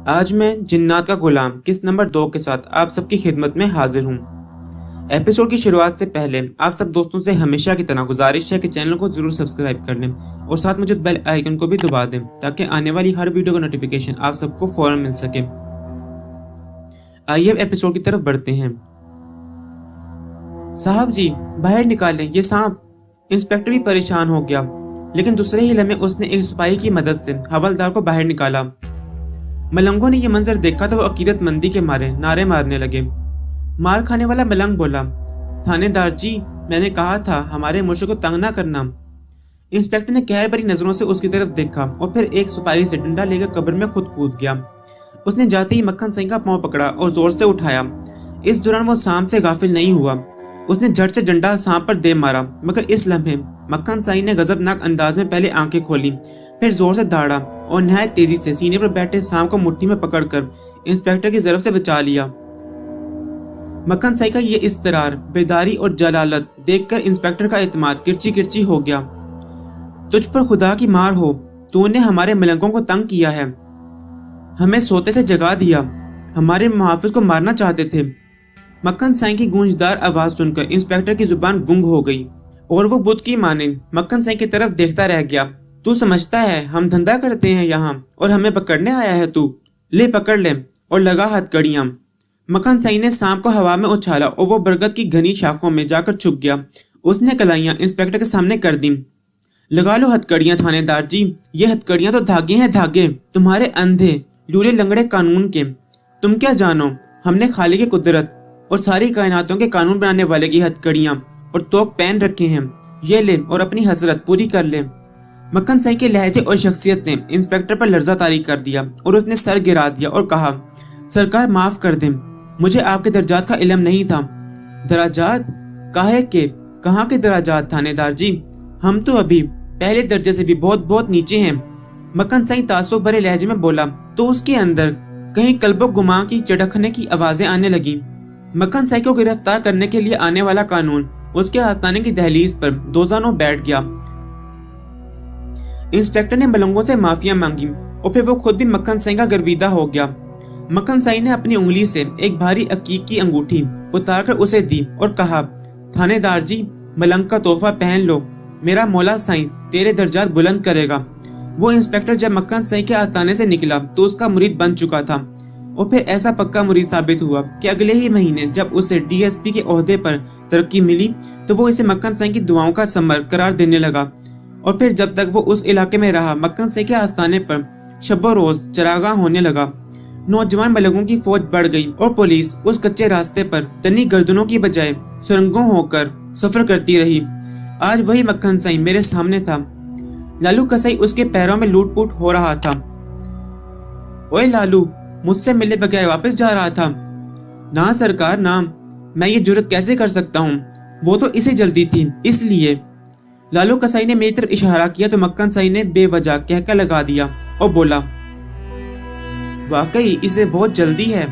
आज मैं जिन्नात का गुलाम किस नंबर 2 के साथ आप सबकी खिदमत में हाजिर हूँ। एपिसोड की शुरुआत से पहले आप सब दोस्तों से हमेशा की तरह गुजारिश है कि चैनल को जरूर सब्सक्राइब कर लें और साथ मौजूद बेल आइकन को भी दबा दें ताकि आने वाली हर वीडियो का नोटिफिकेशन आप सबको फौरन मिल सके। आइए एपिसोड की तरफ बढ़ते हैं। साहब जी बाहर निकालें, ये सांप। इंस्पेक्टर भी परेशान हो गया, लेकिन दूसरे ही लम्हे उसने एक सिपाही की मदद से हवलदार को बाहर निकाला। मलंगों ने यह मंजर देखा तो वो अकीदतमंदी के मारे नारे मारने लगे। मार खाने वाला मलंग बोला, थानेदार जी मैंने कहा था हमारे मुर्शद को तंग ना करना। इंस्पेक्टर ने कहर भरी नजरों से उसकी तरफ देखा और फिर एक सिपाही से डंडा लेकर कब्र में खुद कूद गया। उसने जाते ही मक्खन सिंह का पांव पकड़ा और जोर से उठाया। इस दौरान वो सांप से गाफिल नहीं हुआ। उसने झट से डंडा सांप पर दे मारा, मगर इस लम्हे मक्खन साई ने गजबनाक अंदाज में पहले आंखें खोली, फिर जोर से दौड़ा और नहायत तेजी से सीने पर बैठे सांप को मुट्ठी में पकड़कर इंस्पेक्टर की ज़रफ से बचा लिया। मक्खन साई का ये इस्तरार, बेदारी और जलालत देखकर इंस्पेक्टर का एतमाद किरची किरची हो गया। तुझ पर खुदा की मार हो, तूने हमारे मलंगों को तंग किया है, हमें सोते से जगा दिया, हमारे मुहाफिज को मारना चाहते थे। मक्खन साई की गूंजदार आवाज सुनकर इंस्पेक्टर की जुबान गुंग हो गई और वो बुत की मानिंद मक्खन साई की तरफ देखता रह गया। तू समझता है हम धंधा करते हैं यहाँ और हमें पकड़ने आया है तू? ले पकड़ ले और लगा हथकड़ियां। मक्खन साई ने सांप को हवा में उछाला और वो बरगद की घनी शाखों में जाकर छुप गया। उसने कलाइयां इंस्पेक्टर के सामने कर दी। लगा लो हथकड़ियां थानेदार जी, ये हथकड़ियां तो धागे हैं धागे, तुम्हारे अंधे लूले लंगड़े कानून के। तुम क्या जानो, हमने खाली की कुदरत और सारी कायनातों के कानून बनाने वाले की हथकड़ियां और तोक पहन रखे हैं। ये ले और अपनी हसरत पूरी कर ले। मक्खन साई के लहजे और शख्सियत ने इंस्पेक्टर पर लर्जा तारी कर दिया और उसने सर गिरा दिया और कहा, सरकार माफ कर दें, मुझे आपके दर्जात का इल्म नहीं था। दराजात? काहे के? कहाँ के दराजात थानेदार जी? हम तो अभी पहले दर्जे से भी बहुत बहुत नीचे हैं। मक्खन साई तासुब भरे लहजे में बोला तो उसके अंदर कहीं कल्बो गुमा की चड़कने की आवाजें आने लगी। मक्खन साई को गिरफ्तार करने के लिए आने वाला कानून उसके आस्थाने की दहलीज पर दोजानो बैठ गया। इंस्पेक्टर ने मलंगों से माफिया मांगी और फिर वो खुद भी मक्खन साई का गर्विदा हो गया। मक्खन साई ने अपनी उंगली से एक भारी अकीक की अंगूठी उतारकर उसे दी और कहा, थानेदार जी मलंग का तोहफा पहन लो, मेरा मौला साई तेरे दर्जात बुलंद करेगा। वो इंस्पेक्टर जब मक्खन साई के आस्थाने से निकला तो उसका मुरीद बन चुका था और फिर ऐसा पक्का मुरीद साबित हुआ कि अगले ही महीने जब उसे डीएसपी के ओहदे पर तरक्की मिली तो वो इसे मक्खन साई की दुआओं का समर करार देने लगा। और फिर जब तक वो उस इलाके में रहा, मक्खन साई के आस्थाने पर शब्बो रोज चरागाह होने लगा। नौजवान मलंगों की फौज बढ़ गई और पुलिस उस कच्चे रास्ते पर तनी गर्दनों की बजाय सुरंगों होकर सफर करती रही। आज वही मक्खन साई मेरे सामने था। लालू कसाई उसके पैरों में लूट पूट हो रहा था। ओए लालू, मुझसे मिले बगैर वापस जा रहा था? ना सरकार ना, मैं ये जुर्रत कैसे कर सकता हूँ, वो तो इसे जल्दी थी इसलिए। लालू कसाई ने मेरी तरफ इशारा किया तो मक्खन साई ने बेवजह कहका लगा दिया और बोला, वाकई इसे बहुत जल्दी है,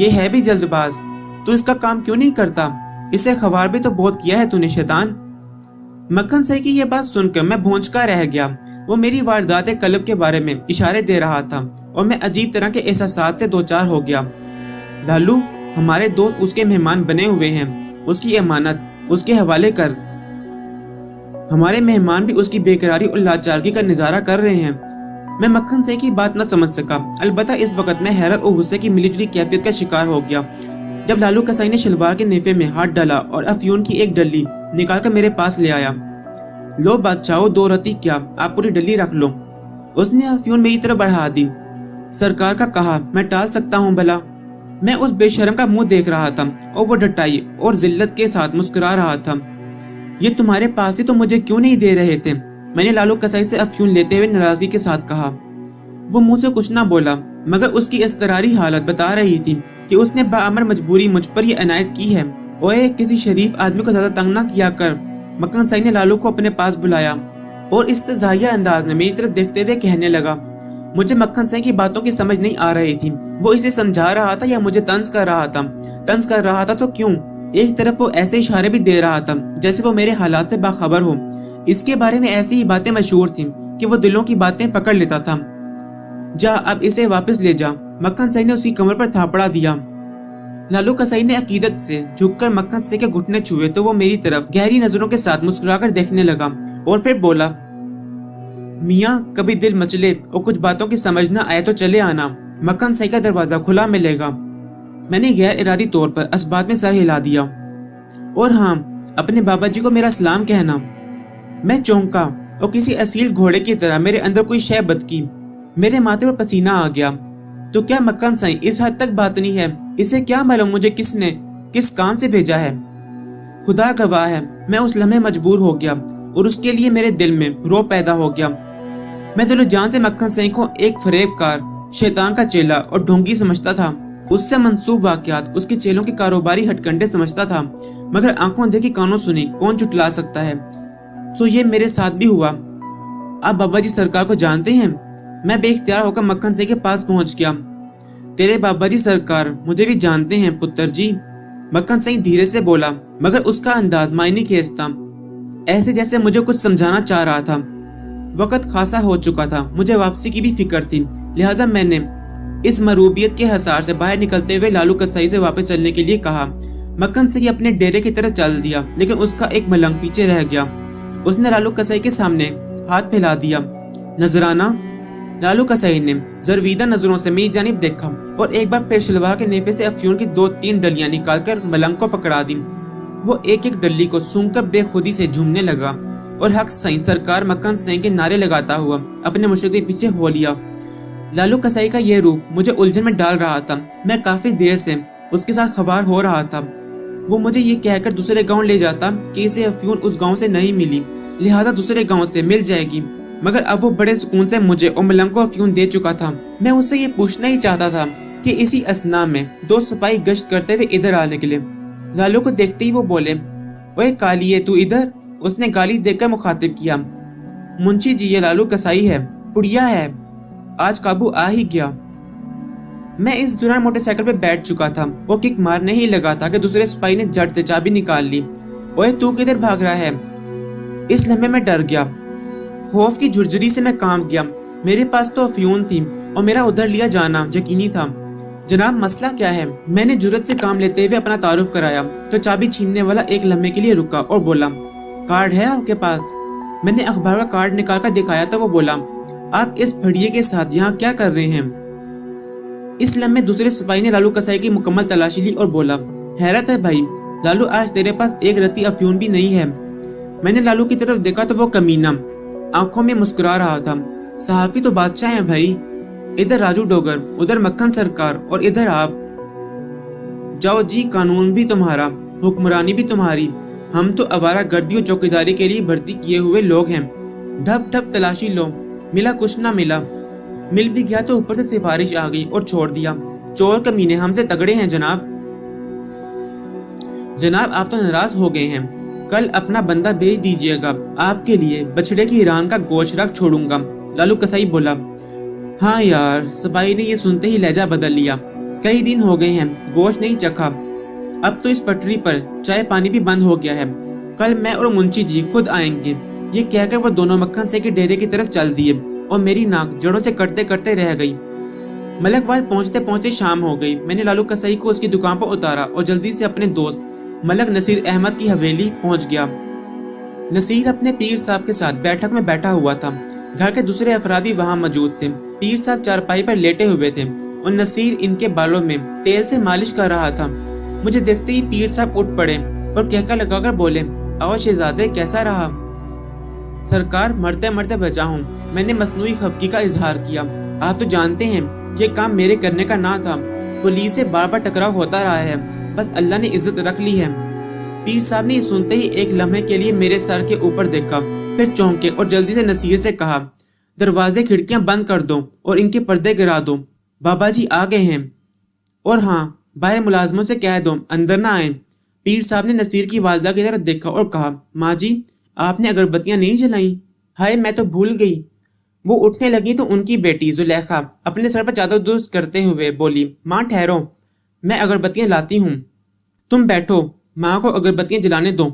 ये है भी जल्दबाज। तू इसका काम क्यों नहीं करता? इसे खबर भी तो बहुत किया है तूने शैतान। मक्खन साई की यह बात सुनकर मैं भौंचका रह गया। वो मेरी वारदात कल्ब के बारे में इशारे दे रहा था और मैं अजीब तरह के एहसासात से दो चार हो गया। लालू, हमारे दोस्त उसके मेहमान बने हुए हैं, उसकी अमानत उसके हवाले कर। हमारे मेहमान भी उसकी बेकरारी और लाचारगी का नजारा कर रहे हैं। मैं मक्खन साई की बात न समझ सका, अलबत्ता इस वक्त मैं हैरत और गुस्से की मिलीजुली कैफियत का शिकार हो गया। जब लालू कसाई ने शलवार के नेफे में हाथ डाला और अफयून की एक डली निकालकर मेरे पास ले आया। लो बादशाहो, दो रत्ती क्या, आप पूरी डली रख लो। उसने अफयून मेरी तरफ बढ़ा दी। सरकार का कहा मैं टाल सकता हूँ भला? मैं उस बेशरम का मुंह देख रहा था और वो डटाई और जिल्लत के साथ मुस्कुरा रहा था। ये तुम्हारे पास ही तो मुझे क्यों नहीं दे रहे थे? मैंने लालू कसाई से अफयून लेते हुए नाराजगी के साथ कहा। वो मुंह से कुछ ना बोला, मगर उसकी इस्तरारी हालत बता रही थी कि उसने बाअमर मजबूरी मुझ पर यह इनायत की है। ओए, किसी शरीफ आदमी को ज्यादा तंग ना किया कर। मक्खन साई ने लालू को अपने पास बुलाया और इस्तेज़ाइया अंदाज में मेरी तरफ देखते हुए कहने लगा। मुझे मक्खन साई की बातों की समझ नहीं आ रही थी। वो इसे समझा रहा था या मुझे तंज कर रहा था? तंज कर रहा था तो क्यों? एक तरफ वो ऐसे इशारे भी दे रहा था जैसे वो मेरे हालात से बाखबर हो। इसके बारे में ऐसी ही बातें मशहूर थीं कि वो दिलों की बातें पकड़ लेता था। जा अब इसे वापस ले जा। मक्खन सई ने उसकी कमर पर थापड़ा दिया। लालू कसाई ने अकीदत से झुककर मक्खन सई के घुटने छुए तो वो मेरी तरफ गहरी नजरों के साथ मुस्कुराकर देखने लगा और फिर बोला, मियाँ कभी दिल मचले और कुछ बातों की समझ न आए तो चले आना, मक्खन सई का दरवाजा खुला मिलेगा। मैंने गैर इरादी तौर पर इस बात में सर हिला दिया। और हाँ, अपने बाबा जी को मेरा सलाम कहना। मैं चौंका और किसी असील घोड़े की तरह मेरे अंदर कोई शय बदकी। मेरे माथे पर पसीना आ गया। तो क्या मक्खन सई इस हद तक बातनी है? इसे क्या मालूम मुझे किसने किस काम से भेजा है? खुदा गवाह है, मैं उस लम्हे मजबूर हो गया और उसके लिए मेरे दिल में रौब पैदा हो गया। मैं दिलो जान से मक्खन सई को एक फरेबकार, शैतान का चेला और ढोंगी समझता था। उससे मंसूब वाकयात उसके चेलों के कारोबारी हटकंडे समझता था, मगर आंखों देखी कानों सुनी कौन झुटला सकता है। सो ये मेरे साथ भी हुआ। आप बाबा जी सरकार को जानते हैं? मैं बेइख्तियार होकर मक्खन सई के पास पहुंच गया। तेरे बाबा जी सरकार मुझे भी जानते हैं पुत्र जी, मक्खन सई धीरे से बोला, मगर उसका अंदाज मायने खेज था, ऐसे जैसे मुझे कुछ समझाना चाह रहा था। वक्त खासा हो चुका था, मुझे वापसी की भी फिक्र थी, लिहाजा मैंने इस मरूबियत के हसार से बाहर निकलते हुए लालू कसाई से वापस चलने के लिए कहा। मक्खन सई अपने डेरे की तरफ चल दिया, लेकिन उसका एक मलंग पीछे रह गया। उसने लालू कसाई के सामने हाथ फैला दिया। नजराना। लालू कसाई ने जरवीदा नजरों से मेरी जानिब देखा और एक बार फिर शलवार के नेफे से अफ्यून की 2-3 डलियां निकालकर मलंग को पकड़ा दी। वो एक एक डली को सूंघकर बेखुदी से झूमने लगा और हक सई सरकार मक्खन सई के नारे लगाता हुआ अपने मुर्शिद के पीछे हो लिया। लालू कसाई का यह रूप मुझे उलझन में डाल रहा था। मैं काफी देर से उसके साथ खबार हो रहा था। वो मुझे ये कहकर दूसरे गांव ले जाता कि इसे अफ्यून उस गांव से नहीं मिली, लिहाजा दूसरे गांव से मिल जाएगी, मगर अब वो बड़े सुकून से मुझे और मलंग को अफ्यून दे चुका था। मैं उससे ये पूछना ही चाहता था कि इसी असना में 2 सिपाही गश्त करते हुए इधर आ निकले। लालू को देखते ही वो बोले, ओए कालिए तू इधर? उसने गाली देकर मुखातिब किया। मुंशी जी ये लालू कसाई है, पुड़िया है, आज काबू आ ही गया। मैं इस दौरान मोटरसाइकिल पे बैठ चुका था। वो किक मारने ही लगा था कि दूसरे सिपाही ने झट से चाबी निकाल ली। ओए तू किधर भाग रहा है? इस लम्हे में डर गया। खौफ की झुरझुरी से मैं कांप गया। मेरे पास तो अफ्यून थी और मेरा उधर लिया जाना यकीनी था। जनाब मसला क्या है? मैंने जुर्रत से काम लेते हुए अपना तारुफ कराया तो चाबी छीनने वाला एक लम्हे के लिए रुका और बोला, कार्ड है आपके पास? मैंने अखबार का कार्ड निकाल कर दिखाया तो वो बोला, आप इस फड़िए के साथ यहाँ क्या कर रहे हैं? इस लम्हे दूसरे सिपाही ने लालू कसाई की मुकम्मल तलाशी ली और बोला, हैरत है भाई, लालू आज तेरे पास एक रत्ती अफ्यून भी नहीं है। मैंने लालू की तरफ देखा तो वो कमीना आंखों में मुस्कुरा रहा था। सहाफी तो बादशाह हैं भाई, इधर राजू डोगर, उधर मक्खन सरकार और इधर आप। जाओ जी, कानून भी तुम्हारा, हुक्मरानी भी तुम्हारी। हम तो आवारा गर्दी और चौकीदारी के लिए भर्ती किए हुए लोग हैं। ढप ढप तलाशी लो, मिला कुछ ना मिला, मिल भी गया तो ऊपर से सिफारिश आ गई और छोड़ दिया। चोर कमीने हमसे तगड़े हैं जनाब। जनाब आप तो नाराज हो गए हैं, कल अपना बंदा भेज दीजिएगा, आपके लिए बछड़े की ईरान का गोश्त रख छोड़ूंगा। लालू कसाई बोला। हाँ यार, सिपाही ने ये सुनते ही लहजा बदल लिया। कई दिन हो गए हैं गोश्त नहीं चखा। अब तो इस पटरी पर चाय पानी भी बंद हो गया है। कल मैं और मुंशी जी खुद आएंगे। ये कहकर वो दोनों मक्खन सई के डेरे की तरफ चल दिए और मेरी नाक जड़ों से कटते कटते रह गई। मलकवाल पहुंचते पहुंचते शाम हो गई। मैंने लालू कसाई को उसकी दुकान पर उतारा और जल्दी से अपने दोस्त मलक नसीर अहमद की हवेली पहुंच गया। नसीर अपने पीर साहब के साथ बैठक में बैठा हुआ था। घर के दूसरे अफराद भी वहां मौजूद थे। पीर साहब चारपाई पर लेटे हुए थे और नसीर इनके बालों में तेल से मालिश कर रहा था। मुझे देखते ही पीर साहब उठ पड़े और कहकर लगाकर बोले, आओ शहजादे, कैसा रहा? सरकार, मरते मरते बचा हूँ। मैंने मसनूई खफगी का इजहार किया। आप तो जानते हैं ये काम मेरे करने का ना था। पुलिस से बार बार टकराव होता रहा है, बस अल्लाह ने इज्जत रख ली है। पीर साहब ने सुनते ही एक लम्हे के लिए मेरे सर के ऊपर देखा, फिर चौंके और जल्दी से नसीर से कहा, दरवाजे खिड़कियां बंद कर दो और इनके पर्दे गिरा दो, बाबा जी आ गए हैं। और हाँ, बाहर मुलाजमों से कह दो अंदर ना आए। पीर साहब ने नसीर की वालदा की तरफ देखा और कहा, माँ जी आपने अगरबत्तियां नहीं जलाई? हाय मैं तो भूल गई। वो उठने लगी तो उनकी बेटी जुलेखा अपने सर पर चादर दुरुस्त करते हुए बोली, माँ ठहरो, मैं अगरबत्तियां लाती हूँ। तुम बैठो, माँ को अगरबत्तियां जलाने दो।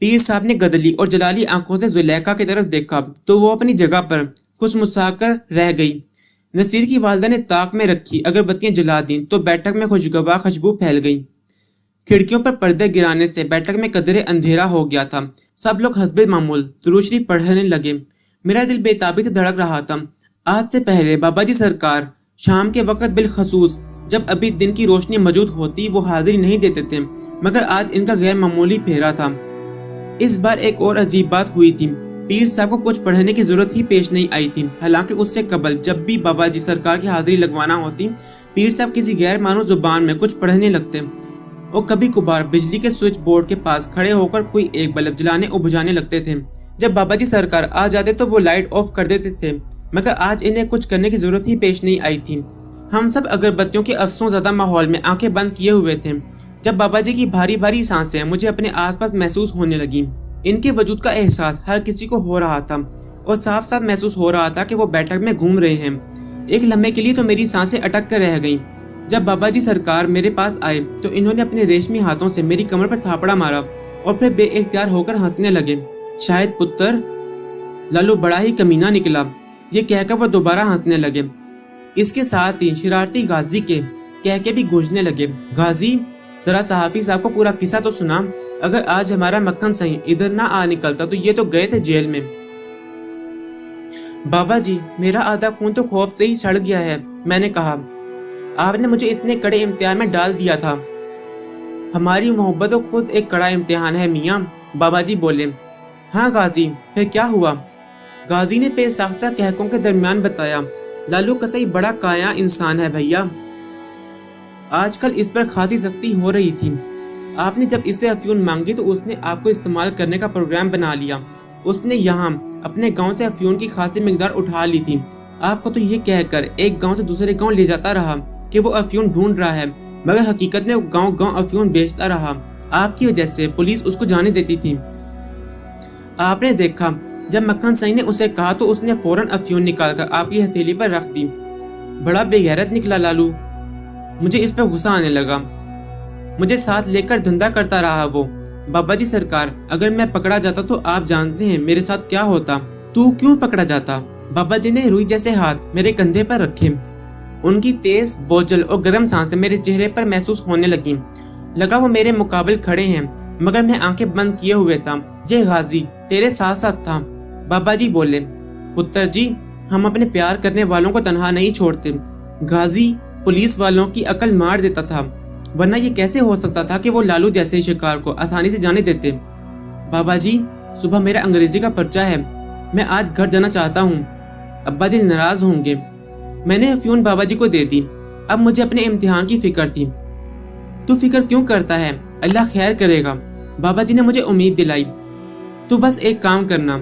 पीर साहब ने गदली और जलाली आंखों से जुलेखा की तरफ देखा तो वो अपनी जगह पर खुशमुस्कुराकर रह गई। नसीर की वालदा ने ताक में रखी अगरबत्तियां जला दी तो बैठक में खुशगवार खुशबू फैल गई। खिड़कियों पर पर्दे गिराने से बैठक में कदरे अंधेरा हो गया था। सब लोग हस्बे मामूल दुरूद शरीफ पढ़ने लगे। मेरा दिल बेताबी से धड़क रहा था। आज से पहले बाबा जी सरकार शाम के वक्त बिलखसूस जब अभी दिन की रोशनी मौजूद होती वो हाजिरी नहीं देते थे, मगर आज इनका गैर मामूली फेरा था। इस बार एक और अजीब बात हुई थी। पीर साहब को कुछ पढ़ने की जरूरत ही पेश नहीं आई थी। हालांकि उससे कबल जब भी बाबा जी सरकार की हाजिरी लगवाना होती, पीर साहब किसी गैर मानूस जुबान में कुछ पढ़ने लगते और कभी कभार बिजली के स्विच बोर्ड के पास खड़े होकर कोई एक बल्ब जलाने और बुझाने लगते थे। जब बाबा जी सरकार आ जाते तो वो लाइट ऑफ कर देते थे, मगर आज इन्हें कुछ करने की जरूरत ही पेश नहीं आई थी। हम सब अगरबत्तियों के अफसों ज़्यादा माहौल में आंखें बंद किए हुए थे जब बाबा जी की भारी भारी सांसें मुझे अपने आसपास महसूस होने लगी। इनके वजूद का एहसास हर किसी को हो रहा था और साफ साफ महसूस हो रहा था कि वो बैठक में घूम रहे हैं। एक लम्हे के लिए तो मेरी सांसें अटक कर रह गईं। जब बाबा जी सरकार मेरे पास आए तो इन्होंने अपने रेशमी हाथों से मेरी कमर पर थापड़ा मारा और फिर बेइख्तियार होकर हंसने लगे। शायद पुत्र लालू बड़ा ही कमीना निकला, ये कहकर वो दोबारा हंसने लगे। इसके साथ ही शरारती गाजी के कह के भी गूंजने लगे। गाजी, जरा सहाफी साहब को पूरा किस्सा तो सुना। अगर आज हमारा मक्खन सही इधर ना आ निकलता तो ये तो गए थे जेल में। बाबा जी, मेरा आधा खून तो खौफ से ही सड़ गया है। मैंने कहा, आपने मुझे इतने कड़े इम्तिहान में डाल दिया था। हमारी मोहब्बत तो खुद एक कड़ा इम्तिहान है मियाँ, बाबा जी बोले। हाँ गाजी, फिर क्या हुआ? गाजी ने बेसाख्ता कहकों के दरमियान बताया, लालू कसई बड़ा काया इंसान है भैया। आजकल इस पर खासी सख्ती हो रही थी। आपने जब इससे अफ्यून मांगी तो उसने आपको इस्तेमाल करने का प्रोग्राम बना लिया। उसने यहाँ अपने गांव से अफ्यून की खासी मिकदार उठा ली थी। आपको तो ये कहकर एक गांव से दूसरे गांव ले जाता रहा कि वो अफ्यून ढूंढ रहा है, मगर हकीकत में वो गांव गांव अफ्यून बेचता रहा। आपकी वजह से पुलिस उसको जाने देती थी। आपने देखा, जब मक्खन सही ने उसे कहा तो उसने फौरन अफ्यून निकालकर आपकी हथेली पर रख दी। बड़ा बेगैरत निकला लालू। मुझे इस पर गुस्सा आने लगा। मुझे साथ लेकर धंधा करता रहा वो। बाबा जी सरकार, अगर मैं पकड़ा जाता तो आप जानते हैं मेरे साथ क्या होता। तू क्यों पकड़ा जाता? बाबा जी ने रुई जैसे हाथ मेरे कंधे पर रखे। उनकी तेज, बोझल और गर्म सांसें मेरे चेहरे पर महसूस होने लगी। लगा वो मेरे मुकाबले खड़े हैं, मगर मैं आंखें बंद किए हुए था। ये गाजी तेरे साथ साथ था। बाबा जी बोले, पुत्र जी, हम अपने प्यार करने वालों को तन्हा नहीं छोड़ते। गाजी पुलिस वालों की अकल मार देता था, वरना ये कैसे हो सकता था कि वो लालू जैसे शिकार को आसानी से जाने देते। बाबा जी, सुबह मेरा अंग्रेजी का पर्चा है। मैं आज घर जाना चाहता हूँ। अब्बा जी नाराज होंगे। मैंने अफ्यून बाबा जी को दे दी। अब मुझे अपने इम्तिहान की फिक्र थी। तू फिक्र क्यों करता है? अल्लाह खैर करेगा। बाबा जी ने मुझे उम्मीद दिलाई। तू बस एक काम करना,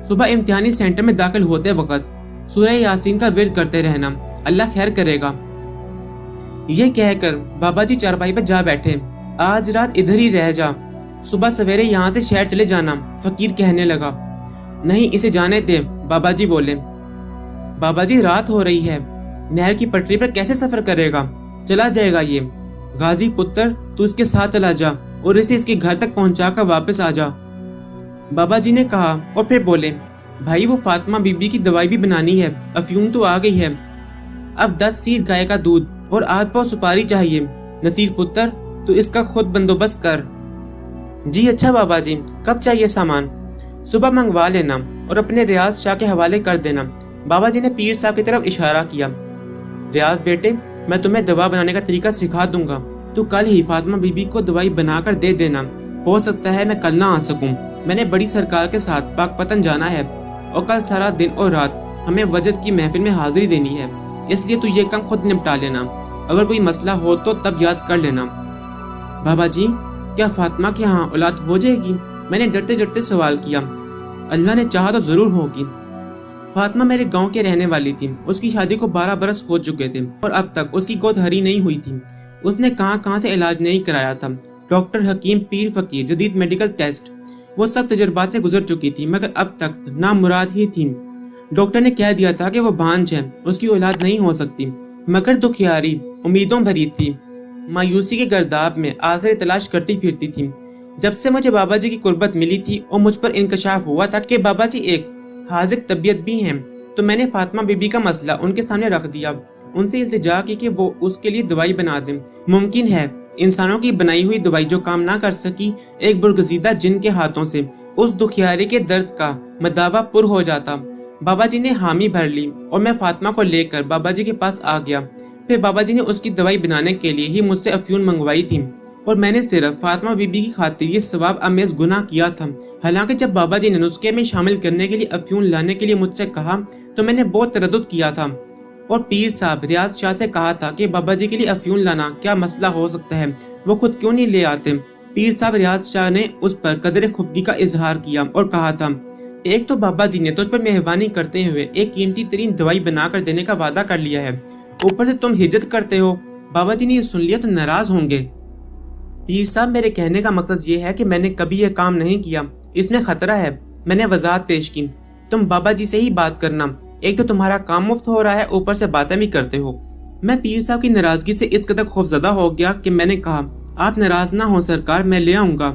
सुबह इम्तिहानी सेंटर में दाखिल होते वक्त सूरह यासीन का विर्द करते रहना, अल्लाह खैर करेगा। ये कहकर बाबा जी चारपाई पर जा बैठे। आज रात इधर ही रह जा, सुबह सवेरे यहाँ से शहर चले जाना। फकीर कहने लगा। नहीं, इसे जाने दे, बाबा जी बोले। बाबा जी, रात हो रही है, नहर की पटरी पर कैसे सफर करेगा? चला जाएगा ये। गाजी पुत्र, तू इसके साथ चला जा और इसे इसके घर तक पहुंचा कर वापस आ जा, बाबा जी ने कहा। और फिर बोले, भाई वो फातिमा बीबी की दवाई भी बनानी है, अफ्यून तो आ गई है। अब 10 सीर गाय का दूध और आध पाव सुपारी चाहिए। नसीर पुत्र, तू इसका खुद बंदोबस्त कर। जी अच्छा बाबा जी, कब चाहिए सामान? सुबह मंगवा लेना और अपने रियाज शाह के हवाले कर देना। बाबा जी ने पीर साहब की तरफ इशारा किया। रियाज बेटे, मैं तुम्हें दवा बनाने का तरीका सिखा दूंगा। तू कल ही फातिमा बीबी को दवाई बनाकर दे देना। हो सकता है मैं कल ना आ सकूं। मैंने बड़ी सरकार के साथ पाकपतन जाना है और कल सारा दिन और रात हमें वजद की महफिल में हाजिरी देनी है, इसलिए तू ये काम खुद निपटा लेना। अगर कोई मसला हो तो तब याद कर लेना। बाबा जी, क्या फातिमा के यहाँ औलाद हो जाएगी? मैंने डरते डरते सवाल किया। अल्लाह ने चाहा तो जरूर होगी। फातिमा मेरे गांव के रहने वाली थी। उसकी शादी को 12 बरस हो चुके थे और अब तक उसकी गोद हरी नहीं हुई थी। उसने कहाँ से इलाज नहीं कराया था। डॉक्टर, हकीम, पीर, फकीर, जदीद मेडिकल टेस्ट, वो सब तजुर्बात से गुजर चुकी थी, मगर अब तक नामुराद ही थी। डॉक्टर ने कह दिया था कि वो भांज है, उसकी औलाद नहीं हो सकती। मगर दुखियारी उम्मीदों भरी थी, मायूसी के गर्दाब में आसरे तलाश करती फिरती थी। जब से मुझे बाबा जी की कुर्बत मिली थी और मुझ पर इंकशाफ हुआ था कि बाबा जी एक हाजिक तबीयत भी हैं, तो मैंने फातिमा बीबी का मसला उनके सामने रख दिया। उनसे इल्तिजा की कि वो उसके लिए दवाई बना दें। मुमकिन है इंसानों की बनाई हुई दवाई जो काम ना कर सकी एक बुरगजीदा जिन के हाथों से उस दुखियारी के दर्द का मदावा पुर हो जाता। बाबा जी ने हामी भर ली और मैं फातिमा को लेकर बाबा जी के पास आ गया। फिर बाबा जी ने उसकी दवाई बनाने के लिए ही मुझसे अफ्यून मंगवाई थी और मैंने सिर्फ फातिमा बीबी की खातिर ये सवाब अमेज गुनाह किया था। हालांकि जब बाबा जी ने नुस्खे में शामिल करने के लिए अफ्यून लाने के लिए मुझसे कहा तो मैंने बहुत तरद्दुद किया था और पीर साहब रियाज शाह से कहा था कि बाबा जी के लिए अफ्यून लाना क्या मसला हो सकता है, वो खुद क्यों नहीं ले आते। पीर साहब रियाज शाह ने उस पर कदर खुफगी का इजहार किया और कहा था, एक तो बाबा जी ने तुझ पर मेहरबानी करते हुए एक कीमती तरीन दवाई बनाकर देने का वादा कर लिया है, ऊपर से तुम हिज्जत करते हो। बाबा जी ने ये सुन लिया तो नाराज होंगे। पीर साहब, मेरे कहने का मकसद ये है कि मैंने कभी ये काम नहीं किया, इसमें खतरा है। मैंने वजाहत पेश की, तुम बाबा जी से ही बात करना, एक तो तुम्हारा काम मुफ्त हो रहा है, ऊपर से बातें भी करते हो। मैं पीर साहब की नाराजगी से इस कदर खौफजदा हो गया कि मैंने कहा, आप नाराज ना हो सरकार, मैं ले आऊंगा।